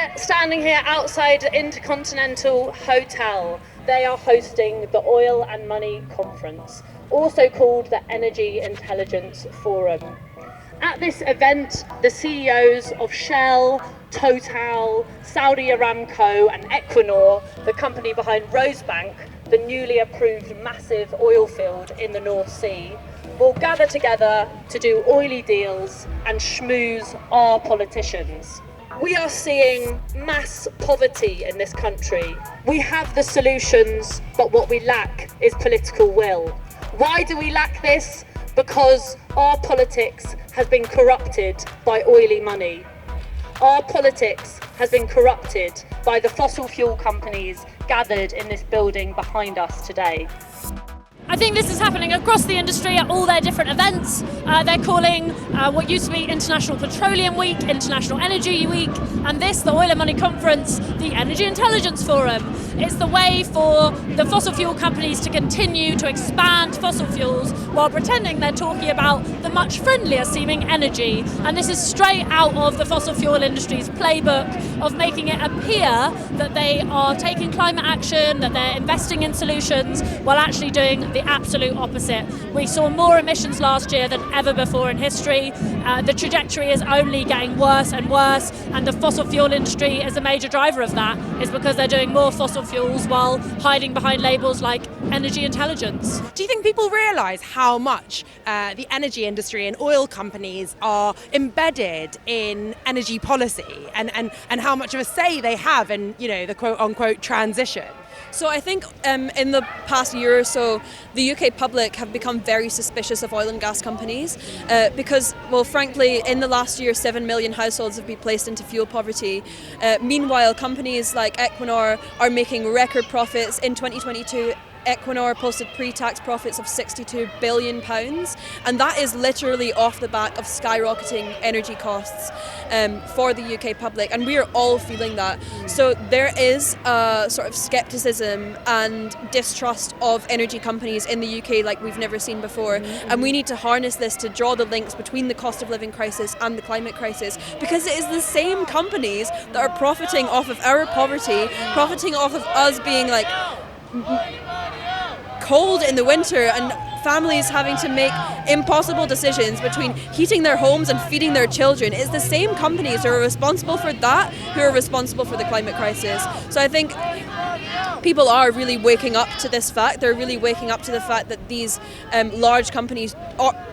We're standing here outside the Intercontinental Hotel. They are hosting the Oil and Money Conference, also called the Energy Intelligence Forum. At this event, the CEOs of Shell, Total, Saudi Aramco and Equinor, the company behind Rosebank, the newly approved massive oil field in the North Sea, will gather together to do oily deals and schmooze our politicians. We are seeing mass poverty in this country. We have the solutions, but what we lack is political will. Why do we lack this? Because our politics has been corrupted by oily money. Our politics has been corrupted by the fossil fuel companies gathered in this building behind us today. I think this is happening across the industry at all their different events. They're calling what used to be International Petroleum Week, International Energy Week, and this, the Oil and Money Conference, the Energy Intelligence Forum. It's the way for the fossil fuel companies to continue to expand fossil fuels while pretending they're talking about the much friendlier seeming energy. And this is straight out of the fossil fuel industry's playbook of making it appear that they are taking climate action, that they're investing in solutions, while actually doing the absolute opposite. We saw more emissions last year than ever before in history. The trajectory is only getting worse and worse, and the fossil fuel industry is a major driver of that. It's because they're doing more fossil fuels while hiding behind labels like energy intelligence. Do you think people realise how much the energy industry and oil companies are embedded in energy policy and how much of a say they have in, you know, the quote-unquote transition? So I think in the past year or so, the UK public have become very suspicious of oil and gas companies because, well, frankly, in the last year, 7 million households have been placed into fuel poverty. Meanwhile, companies like Equinor are making record profits. In 2022, Equinor posted pre-tax profits of £62 billion, and that is literally off the back of skyrocketing energy costs for the UK public, and we are all feeling that. So there is a sort of scepticism and distrust of energy companies in the UK like we've never seen before, and we need to harness this to draw the links between the cost of living crisis and the climate crisis, because it is the same companies that are profiting off of our poverty, profiting off of us being like cold in the winter and families having to make impossible decisions between heating their homes and feeding their children. It's the same companies who are responsible for that who are responsible for the climate crisis. So I think people are really waking up to this fact. They're really waking up to the fact that these large companies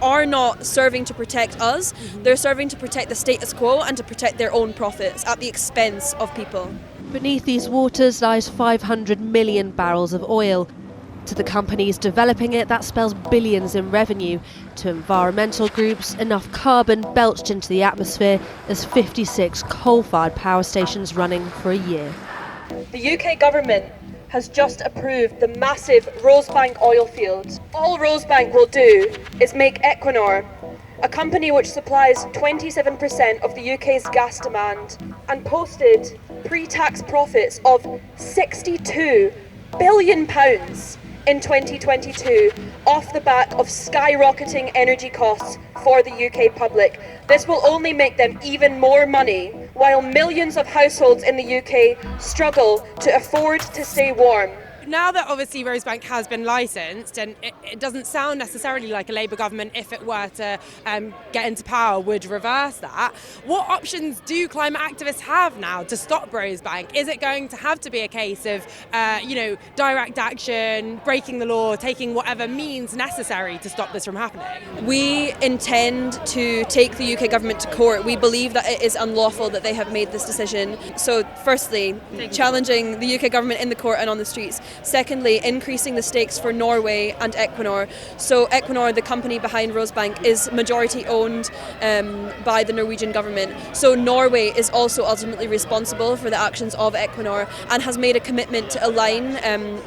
are not serving to protect us. They're serving to protect the status quo and to protect their own profits at the expense of people. Beneath these waters lies 500 million barrels of oil. To the companies developing it, that spells billions in revenue. To environmental groups, enough carbon belched into the atmosphere as 56 coal-fired power stations running for a year. The UK government has just approved the massive Rosebank oil field. All Rosebank will do is make Equinor, a company which supplies 27% of the UK's gas demand, and posted pre-tax profits of £62 billion in 2022 off the back of skyrocketing energy costs for the UK public. This will only make them even more money, while millions of households in the UK struggle to afford to stay warm. Now that obviously Rosebank has been licensed, and it doesn't sound necessarily like a Labour government, if it were to get into power, would reverse that. What options do climate activists have now to stop Rosebank? Is it going to have to be a case of, direct action, breaking the law, taking whatever means necessary to stop this from happening? We intend to take the UK government to court. We believe that it is unlawful that they have made this decision. So firstly, challenging the UK government in the court and on the streets. Secondly, increasing the stakes for Norway and Equinor. So Equinor, the company behind Rosebank, is majority owned by the Norwegian government. So Norway is also ultimately responsible for the actions of Equinor and has made a commitment to align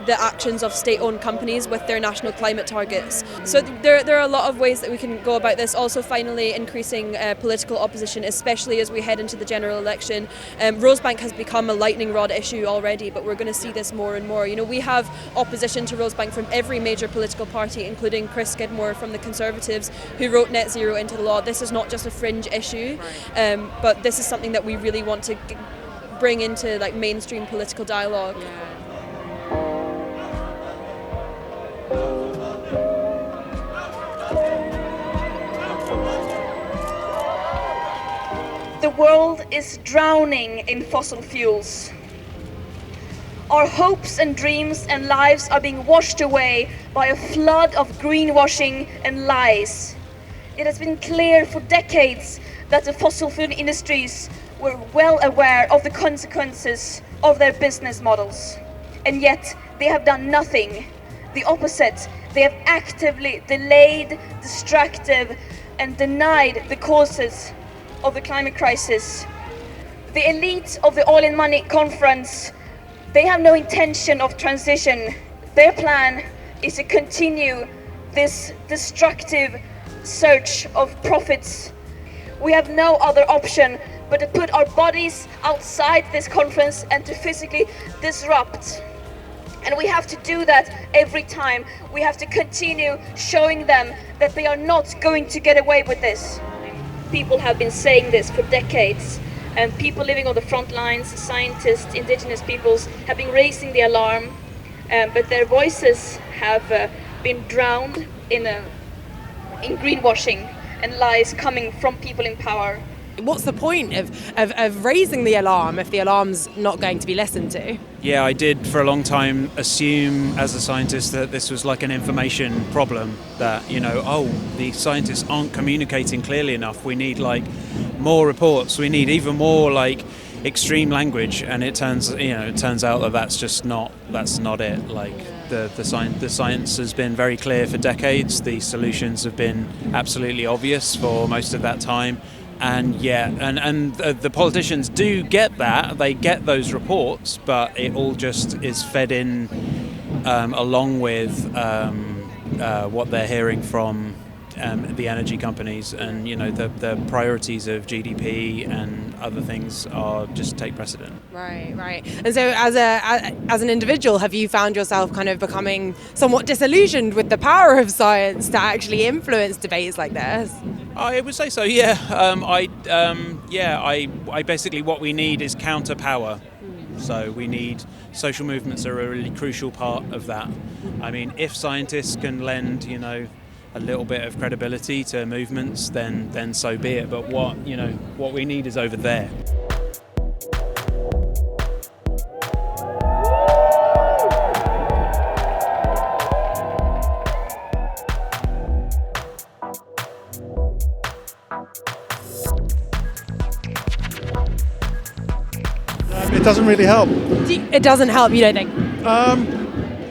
the actions of state-owned companies with their national climate targets. So there are a lot of ways that we can go about this. Also, finally, increasing political opposition, especially as we head into the general election. Rosebank has become a lightning rod issue already, but we're going to see this more and more. We have opposition to Rosebank from every major political party, including Chris Skidmore from the Conservatives, who wrote net zero into the law. This is not just a fringe issue, but this is something that we really want to bring into like mainstream political dialogue. The world is drowning in fossil fuels. Our hopes and dreams and lives are being washed away by a flood of greenwashing and lies. It has been clear for decades that the fossil fuel industries were well aware of the consequences of their business models. And yet they have done nothing. The opposite. They have actively delayed, distracted, and denied the causes of the climate crisis. The elite of the Oil and Money Conference, they have no intention of transition. Their plan is to continue this destructive search of profits. We have no other option but to put our bodies outside this conference and to physically disrupt. And we have to do that every time. We have to continue showing them that they are not going to get away with this. People have been saying this for decades, and people living on the front lines, scientists, indigenous peoples, have been raising the alarm, but their voices have been drowned in greenwashing and lies coming from people in power. What's the point of raising the alarm if the alarm's not going to be listened to? Yeah, I did for a long time assume as a scientist that this was like an information problem, that, the scientists aren't communicating clearly enough. We need like more reports. We need even more like extreme language, and it turns out that that's not it. Like the science has been very clear for decades. The solutions have been absolutely obvious for most of that time. And the politicians do get that. They get those reports, but it all just is fed in along with what they're hearing from the energy companies, and the priorities of GDP and other things are just take precedent. Right. And so as an individual, have you found yourself kind of becoming somewhat disillusioned with the power of science to actually influence debates like this? I would say so, yeah. I basically, what we need is counter power. So we need social movements are a really crucial part of that. I mean, if scientists can lend, a little bit of credibility to movements, then so be it. But what we need is over there. It doesn't really help. It doesn't help, you don't think?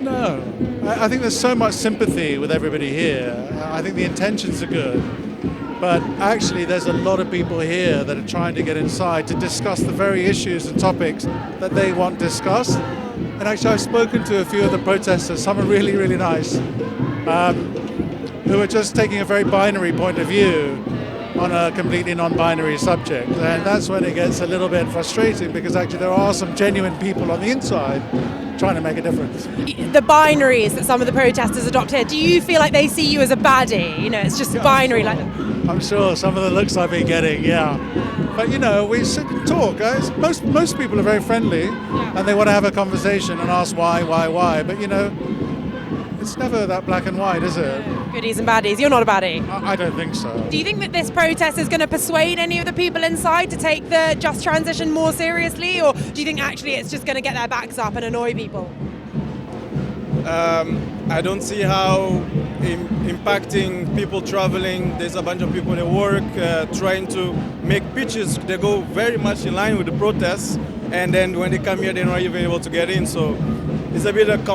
No. I think there's so much sympathy with everybody here. I think the intentions are good. But actually there's a lot of people here that are trying to get inside to discuss the very issues and topics that they want discussed. And actually I've spoken to a few of the protesters, some are really, really nice, who are just taking a very binary point of view on a completely non-binary subject. And that's when it gets a little bit frustrating, because actually there are some genuine people on the inside trying to make a difference. The binaries that some of the protesters adopt here, do you feel like they see you as a baddie? It's just binary like that? I'm sure some of the looks I've been getting, yeah. But we sit and talk. Most people are very friendly, and they want to have a conversation and ask why. But it's never that black and white, is it? Goodies and baddies. You're not a baddie. I don't think so. Do you think that this protest is going to persuade any of the people inside to take the just transition more seriously, or do you think actually it's just going to get their backs up and annoy people? I don't see how impacting people traveling. There's a bunch of people at work trying to make pitches. They go very much in line with the protests, and then when they come here, they're not even able to get in. So it's a bit of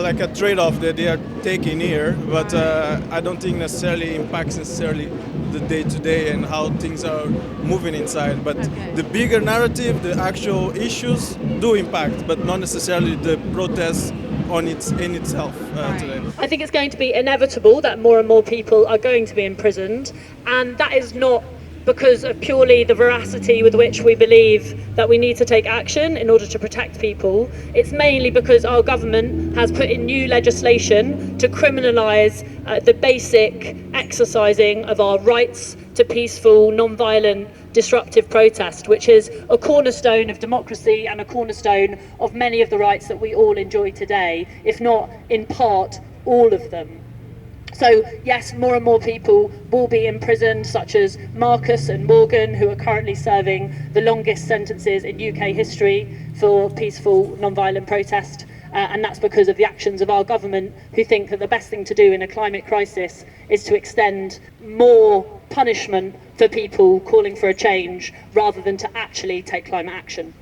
like a trade-off that they are taking here, but I don't think necessarily impacts the day-to-day and how things are moving inside. But the bigger narrative, the actual issues do impact, but not necessarily the protests in itself today. I think it's going to be inevitable that more and more people are going to be imprisoned, and that is not because of purely the veracity with which we believe that we need to take action in order to protect people. It's mainly because our government has put in new legislation to criminalise the basic exercising of our rights to peaceful, non-violent disruptive protest, which is a cornerstone of democracy and a cornerstone of many of the rights that we all enjoy today, if not in part all of them. So yes, more and more people will be imprisoned, such as Marcus and Morgan, who are currently serving the longest sentences in UK history for peaceful non-violent protest. And that's because of the actions of our government, who think that the best thing to do in a climate crisis is to extend more punishment for people calling for a change rather than to actually take climate action.